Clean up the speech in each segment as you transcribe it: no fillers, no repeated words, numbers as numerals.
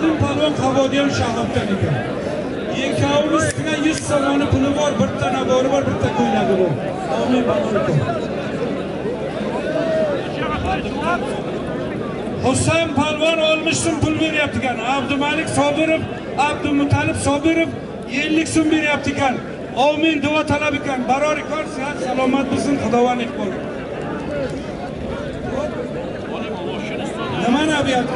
Oldin palvon Qavodiyon Shahabdan ekan. Ikkovimiz ustiga 100 so'moni puli bor, bitta nabori bor, bitta ko'ylagi bor. Omin barakot. Husayn palvon olmuş so'm pul beryapti ekan. Abdumalik Sobirov, Abdumutalib Sobirov 50 so'm beryapti ekan. Omin duo talab ekan. Barorikor, sihat salomat bo'lsin, xudovanlik bo'lsin. Nimani abyapti?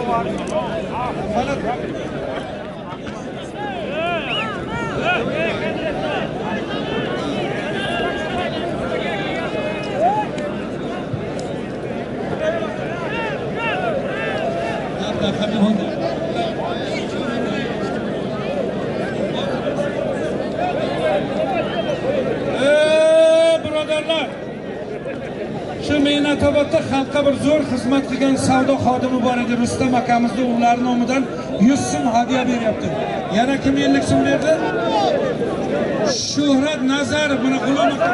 Birodarlar, shu Mehnatobodda xalqqa bir zo'r xizmat qilgan savdo xodimi bor edi. Rustam akamizni o'g'illari nomidan 100 so'm hadiya beryapti. Yana kim 50 so'm berdi? Shuhrat Nazarov, mana G'ulom aka.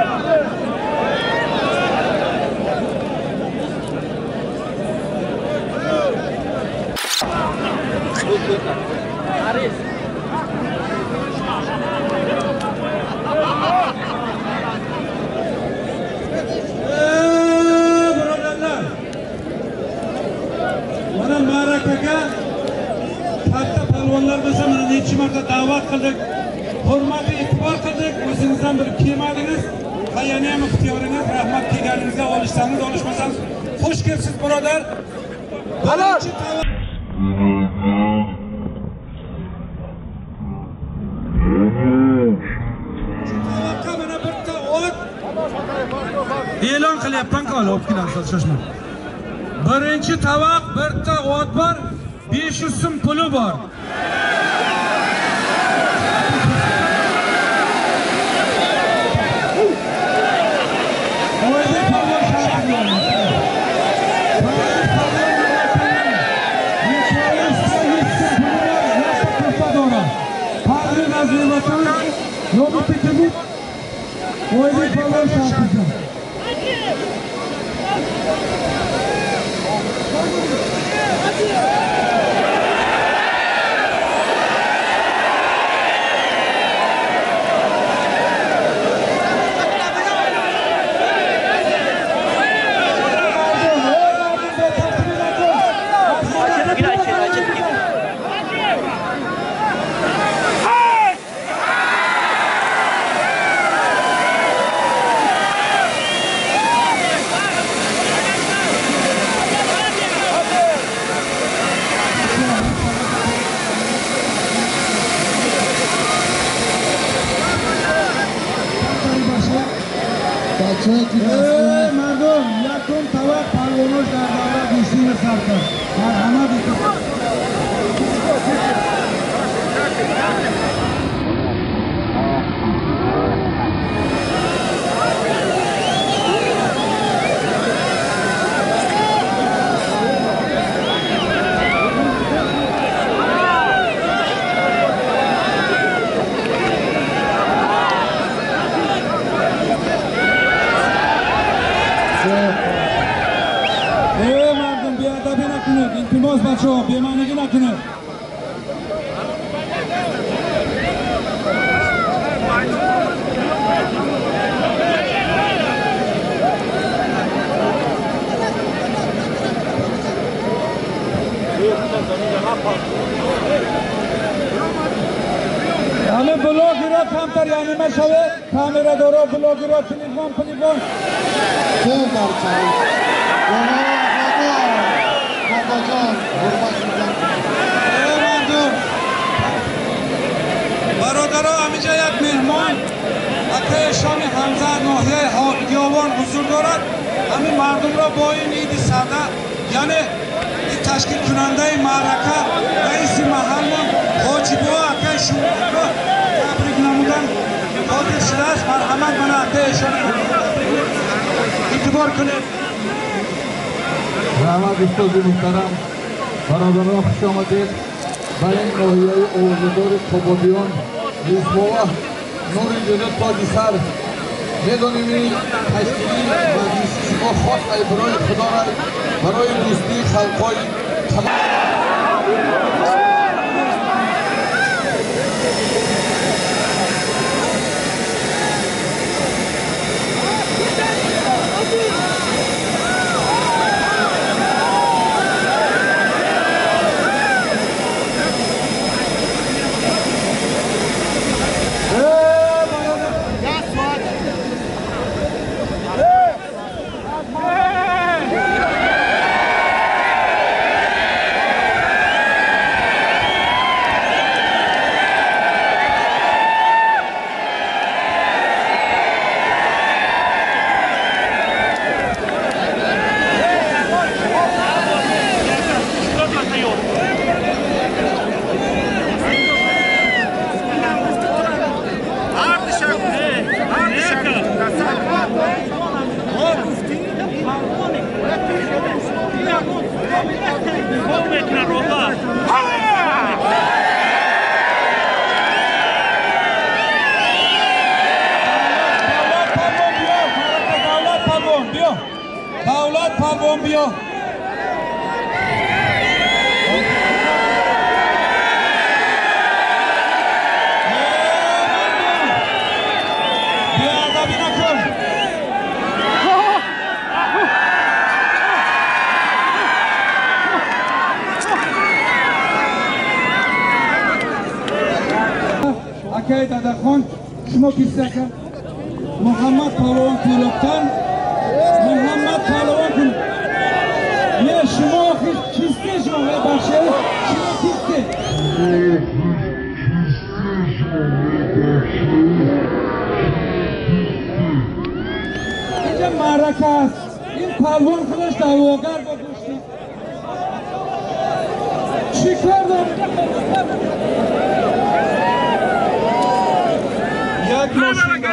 Birodarlar, mana ma'rakaga katta palvonlar bo'lsa, mana necha marta da'vat qildik, hurmat e'tibor qildik, o'zingizdan bir kelmadingiz. Yana ham ixtiyoringiz, rahmat kelganingizga olishsangiz, olishmasangiz xush kelibsiz birodar. Birinchi e'lon qilyapman-ku, olib kelamiz, shoshma. Birinchi tovoq, bitta ot bor, 500 so'm puli bor. مردم یکم طبق پروانوش در دولت دوستی سرکن مرحمت اتفاق iltimos bachao bema'niga nakinib یعنی بلاگیرا کمتر یعنی مشوه کامیرادارا بلاگیرا تلفن خوب برچایی برادرها همینجا یک مهمان اکای شام حمزه ناحیه گیاوان حضور دارد. همین مردم را با این عید ساده یعنی این تشکیل کننده معرکه رئیس محل حاجی بوا اکای شما را تبریک نمودن خاطر شده است. مرحمت من اکای شما اعتبار کنید. رحمت استاد محترم برادران خوش آمدید. به این ناحیه اوزدار قبادیان ریزموه نوری جنوب تاجی سر میدانیم این تشکیلی مجلس شما خاص برای خدا را برای دوستی خلقای تمام Davlat Palvon bio. Akay Dadaxon, shuma pisaka. Muhammad Palvon Turobdan Muhammad Palvon kun. Ne shuma kiste shuma baxe, shuma kiste. Inja marakas, in Palvon qilish da'vogar bo'lishdi. Chikardi. Yak mashina.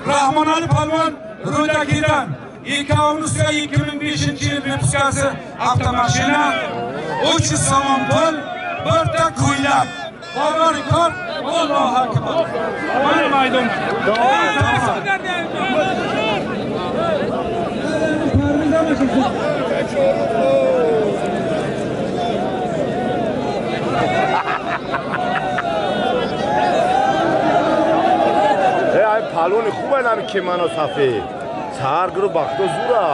Rahman Ali Palvon Rudakidan 2005-yil vipskasi avtomashina 300 so'm pul, 1 ta ko'ylak. Bor rekord, Allohu akbar. Mana maydon. پالون خوبه نمی که منو صفی سهر گرو بخت و زوره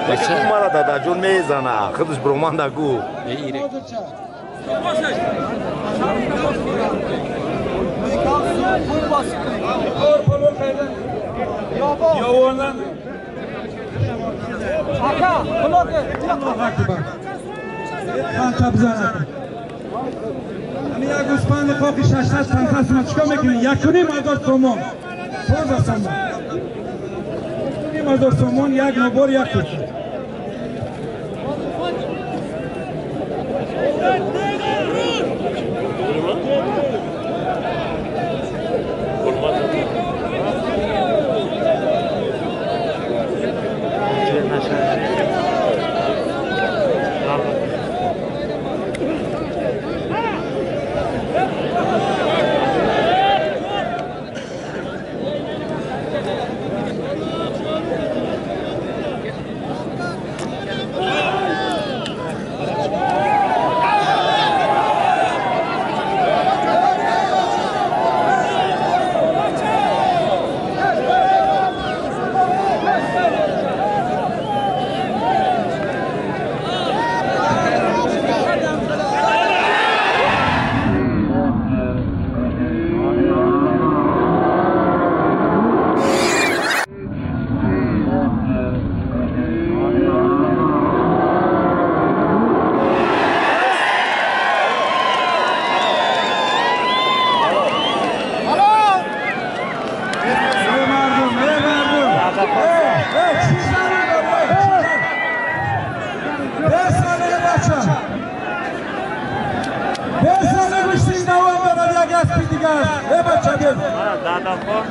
لیکن اون مرا دادا جون میزنه خودش برومان دگو یک گوسفند خاکی 600 تنخواست ما چیکار میکنیم؟ 1.5 تومان 15 تومان یک نوبار یک کوچه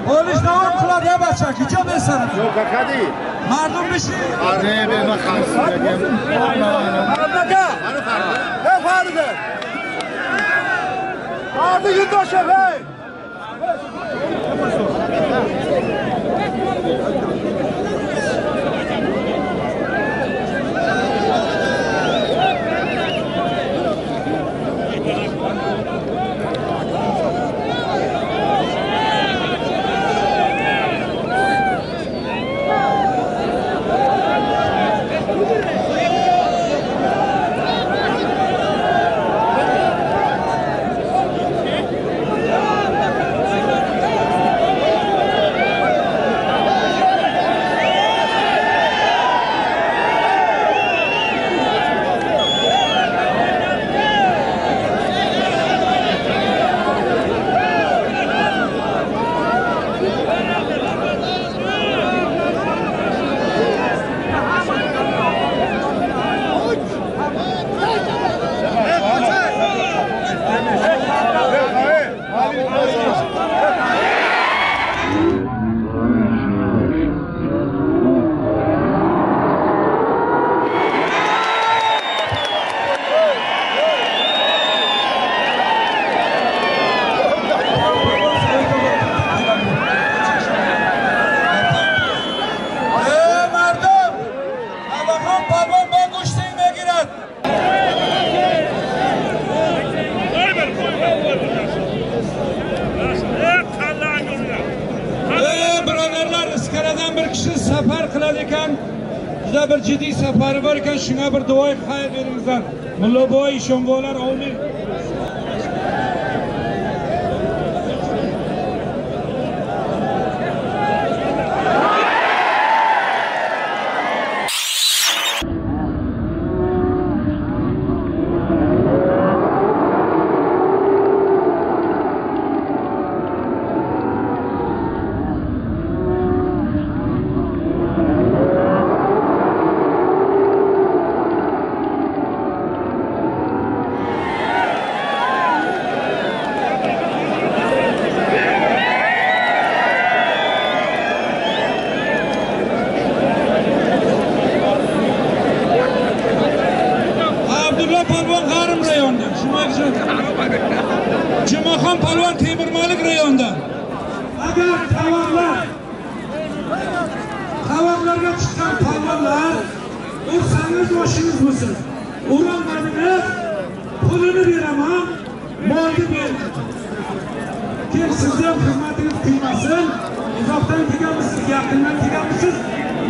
پولیس نوام خلاد یه بچه کی چه بسرم جو ککدی مردم بشی آره به ما خاصی بگم نگه فرده آدی دو شبه bizda bir jiddiy safari bor ekan, shunga bir duoy xayr beringizlar. Mullo boy, ishonbolar, amin. Jumaxon Palvon Temur Malik rayonidan. Agar tavarlarga chiqqan palvonlar ursangiz boshingiz bo'lsin. Urolmadingiz, pulini beraman, molni beraman. Kim sizni ham xizmatingiz qilmasin, uzoqdan kelganmisiz, yaqindan kelganmisiz,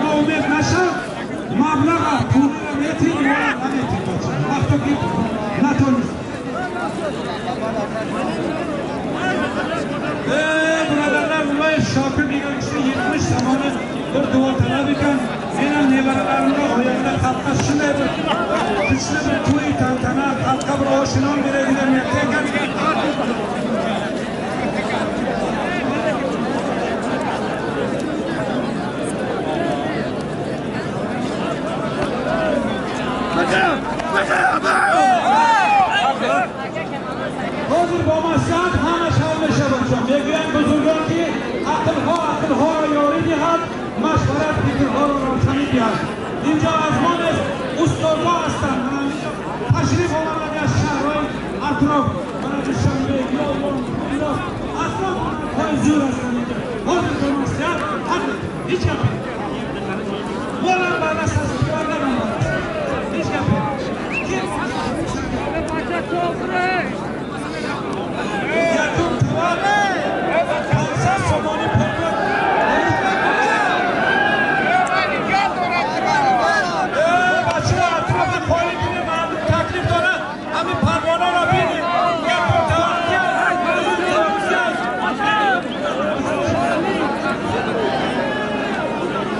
noumid nasha, mablag' pulni meting, vaqtga natoniz. Birodarlar, Ulay Shokir degan kishi 70 zamoni bir duo talab ekan. Men ham nevaralarimni oyog'ida xalqqa shunday bir kuchli bir to'y tantana, xalqqa bir oshinon beradigan niyatda ekan. Hozir bo'lmasdan hamma shavlasha bo'lsin. Begim buzurgonki aqlho yori jihat mashvarat fikrhor roshani jihat. Injo azmoniz ustozlar astan tashrif olanlarga shahroy atrof mana bu shambek yo'lon aslan hozir astan. Hozir bo'lmasdan hech gap. Bo'lar balasas yo'ldan hech gap.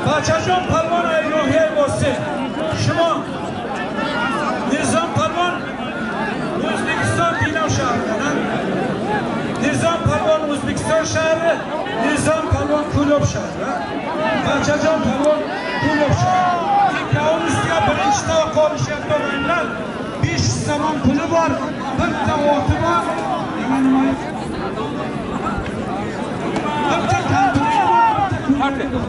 Bachajon Palvon ayrohiy bo'lsin. Shimo Nizom Palvon O'zbekiston Bino shahridan. Nizom Palvon O'zbekiston shahri, Nizom Palvon Ko'lob shahri. Bachajon Palvon Ko'lob shahri. Ikkovimizga birinchi to'q olishyapti o'g'illar. 500 somon puli bor, bitta o'ti bor. Bitta kampiri bor.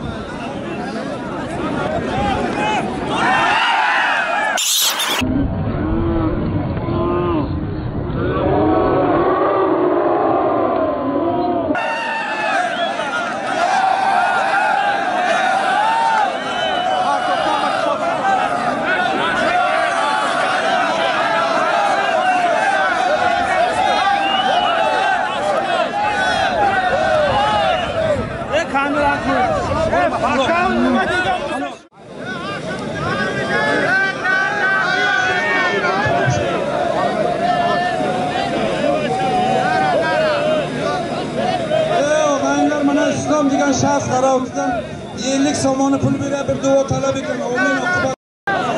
Islom degan shaxs qarovtidan 50 somoni pul berib bir duo talab ekan. Amin oqibat.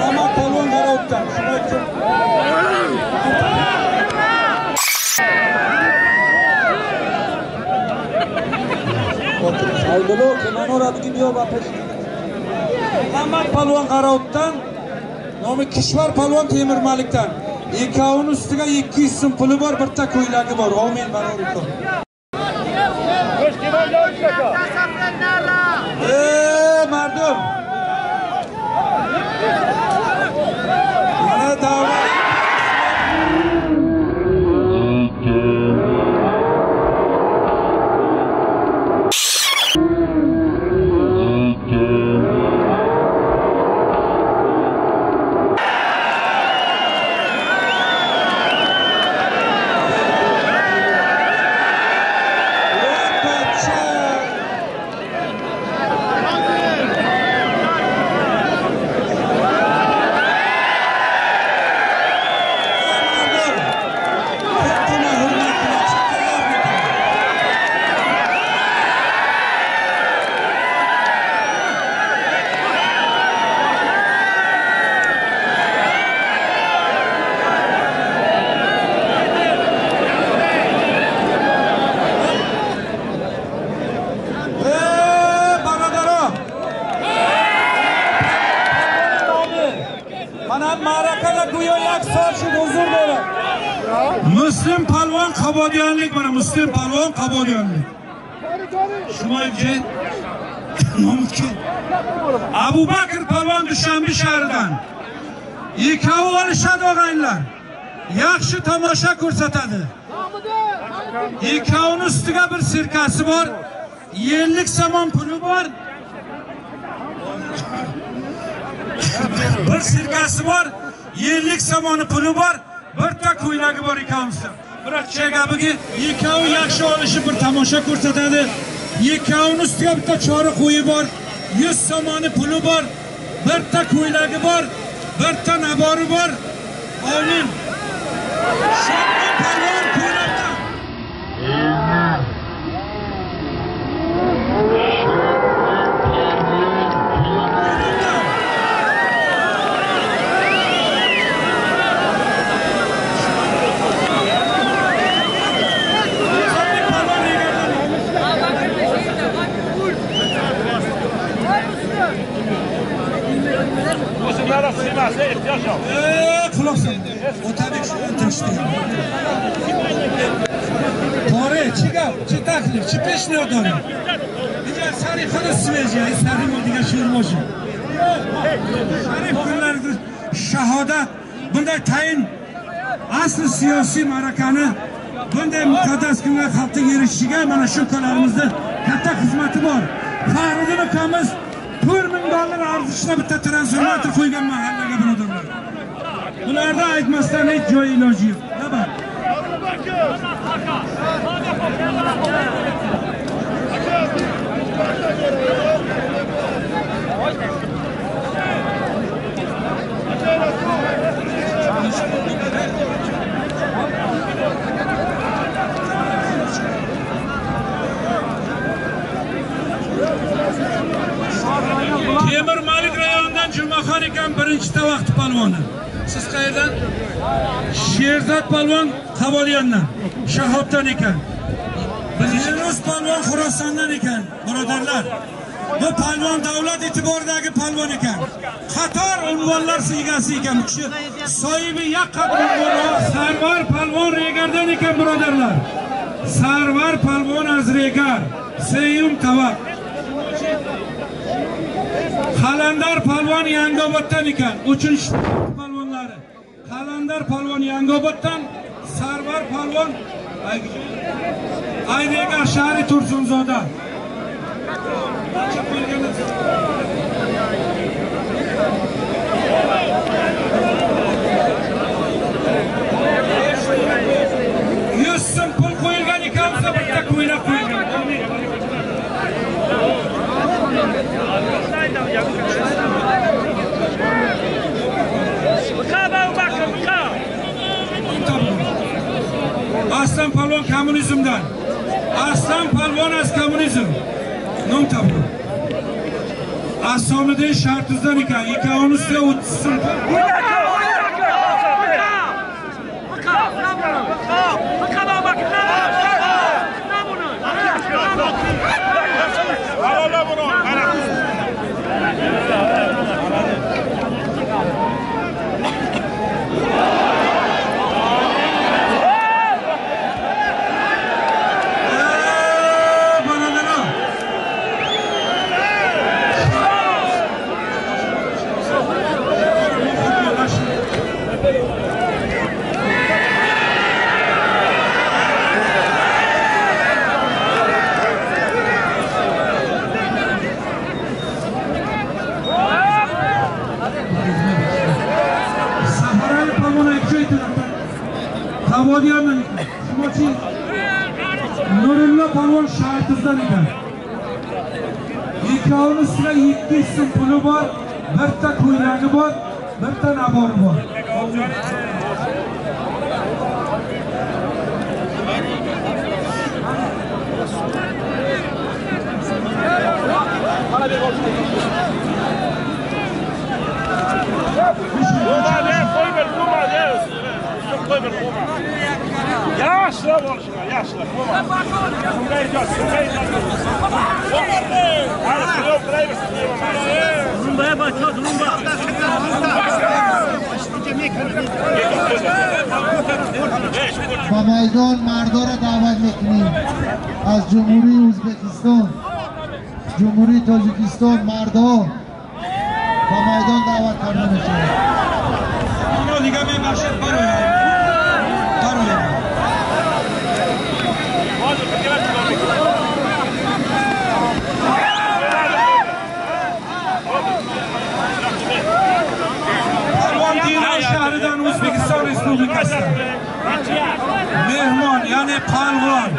Rahmat Palvon qarovtidan. Shunday uchun Saygılı kemanora bugün yok apeş. Rahmat Palvon qarovtidan, nomi Kishvar Palvon Temur Malikdan. Ikkovini ustiga 200 so'm puli bor, bitta ko'ylagi bor. Amin barokum. Mardum. Mana davat. Müslüm Palvon Qabodiyanlik mana Müslüm Palvon Qabodiyanlik. Shumaychi nomutki Abu Bakr Palvon Dushanbe shahridan. Ikkovi olishadi og'aylar. Yaxshi tomosha ko'rsatadi. Ikkovining ustiga bir sirkasi bor. Yerlik somon puli bor. Bir sirkasi bor. Yerlik somoni puli bor. Birta ko'ylagi bor ikkovsida. Biroqcha gabiga ikkovi yaxshi olishi bir tomosha ko'rsatadi. Ikkovining ustiga bitta chori qo'yi bor. 100 somoni puli bor. Birta ko'ylagi bor. Birta nabori bor. Omin. Shohron Palvon ko'ylakda. Quloqsan. O'tadik shu tinchdi. To'g'ri, chigap, chitaklif, chipeshni odam. Degan sarifani sveja, sarif degan she'r mo'shin. Sarif kunlarda shahodat bunday tayin asli siyosiy ma'rakani bunday muqaddas kunga xalqning erishishiga mana shu ukalarimizni katta xizmati bor. Faxriddin ukamiz $4,000 arzishda bitta transformator qo'ygan mahallaga birodarlar. Bularda aytmasdan hech joy iloji yo'q. Nima? Temir Malik rayonidan Jumaxon ekan birinchi vaqt palvoni. Siz qayerdan? Sherzod Palvon Qabodiyandan, Shahabdan ekan. Bizning palvon Xorasondan ekan, birodarlar. Bu palvon davlat e'tiboridagi palvon ekan. Qator unvonlar egasi ekan bu kishi. Sohibi yaqqa unvon Sarvar Palvon Regardan ekan, birodarlar. Sarvar Palvon az Regar, Seyum Tavaq. Qalandar Palvon Yangioboddan ekan. 3-chi palvonlari. Qalandar Palvon Yangioboddan, Sarvar Palvon Ayregar shahri Tursunzoda. Yusuf pul qo'yilgan ekan, bitta ko'ylak qo'yilgan. Aslan Palvon kommunizmdan. Aslan Palvon az kommunizm. Nom tabu. Asomida shartizdan ekan. Ikkovimizga 30 so'm. Qabodiyandan ekan. Shumachi Nurulla Palvon Shartizdan ekan. Ikkovini ustiga 200 so'm puli bor, birta ko'ylagi bor, birta nabori bor. Yaşlı olsun, yaşlı. Rumbaya başla, rumba. با میدان مردا را دعوت میکنیم از جمهوری ازبکستان، جمهوری تاجیکستان، مردا با میدان دعوت کرده میشه. اونا دیگه میبخشید برویم. پروان دیلای شهردان ازبکستان ریسپوبلیکاست. مهمان یعنی پالوان.